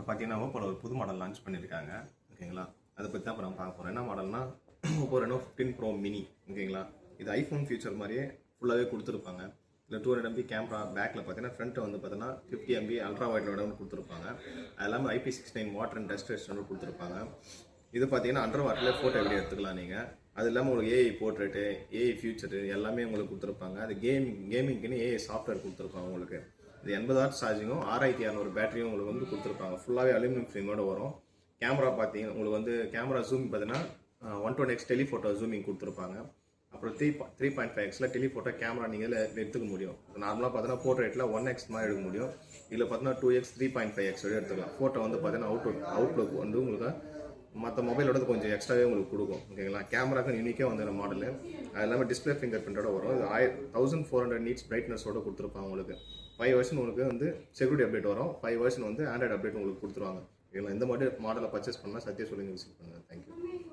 பார்த்தீங்கன்னா ஓப்போல ஒரு புது மாடல் லான்ச் பண்ணியிருக்காங்க ஓகேங்களா. அதை பற்றி தான் இப்போ நம்ம பார்க்க போகிறோம். என்ன மாடல்னா ஓப்போ ரெனோ 15 ப்ரோ மினி ஓகேங்களா. இது ஐஃபோன் ஃபியூச்சர் மாதிரியே ஃபுல்லாகவே கொடுத்துருப்பாங்க. இதில் 200 MB கேமரா, பேக்கில் பார்த்தீங்கன்னா ஃப்ரண்ட்டை வந்து பார்த்தீங்கன்னா 50 MB அல்ட்ரா வைடோட கொடுத்துருப்பாங்க. அது இல்லாமல் IP69 water and dust rest கொடுத்துருப்பாங்க. இது பார்த்தீங்கன்னா அண்டர் வாட்டரில் ஃபோட்டோ வீடியோ எடுத்துக்கலாம் நீங்கள். அது இல்லாமல் உங்களுக்கு ஏஐ போர்ட்ரேட்டு, ஏஐ ஃபியூச்சரு எல்லாமே உங்களுக்கு கொடுத்துருப்பாங்க. அது கேமிங்க்குன்னு ஏஐ சாஃப்ட்வேர் கொடுத்துருப்பாங்க உங்களுக்கு. இது 80 வாட் சார்ஜிங்கும் 6600 பேட்டரியும் உங்களுக்கு வந்து கொடுத்துருப்பாங்க. ஃபுல்லாகவே அலுமினியம் ஃப்ரேமோட வரும். கேமரா பார்த்தீங்கன்னா உங்களுக்கு வந்து கேமரா ஜூம் பார்த்தீங்கன்னா 120x டெலிஃபோட்டோ ஜூமிங் கொடுத்துருப்பாங்க. அப்புறம் 3.5xல டெலிஃபோட்டோ கேமரா நீங்கள் எடுத்துக்க முடியும். நார்மலாக பார்த்தீங்கன்னா போர்ட்ரேட்டில் 1x மாதிரி எடுக்க முடியும். இதில் பார்த்தீங்கன்னா 2x 3.5x வரை எடுத்துக்கலாம். ஃபோட்டோ வந்து பார்த்தீங்கன்னா அவுட்லுக் வந்து உங்களுக்கு மற்ற மொபைலோட கொஞ்சம் எக்ஸ்ட்ராவே உங்களுக்கு கொடுக்கும் ஓகேங்களா. கேமராக்கு யூனிக்காக வந்து மாடலு. அது இல்லாமல் டிஸ்பிளே ஃபிங்கர் பிரிண்டோட வரும். இது 1400 நீட்ஸ் பிரைட்னஸோட கொடுத்துருப்பாங்க உங்களுக்கு. 5 வெர்ஷன் உங்களுக்கு வந்து செக்யூரிட்டி அப்டேட் வரும். 5 வெர்ஷன் வந்து ஆண்ட்ராய்டு அப்டேட் உங்களுக்கு கொடுத்துருவாங்க ஓகேங்களா. இந்த மாதிரி மாடலை பர்ச்சேஸ் பண்ணால் சத்யா சொல்லுங்க விசிட் பண்ணுங்கள். தேங்க்யூ.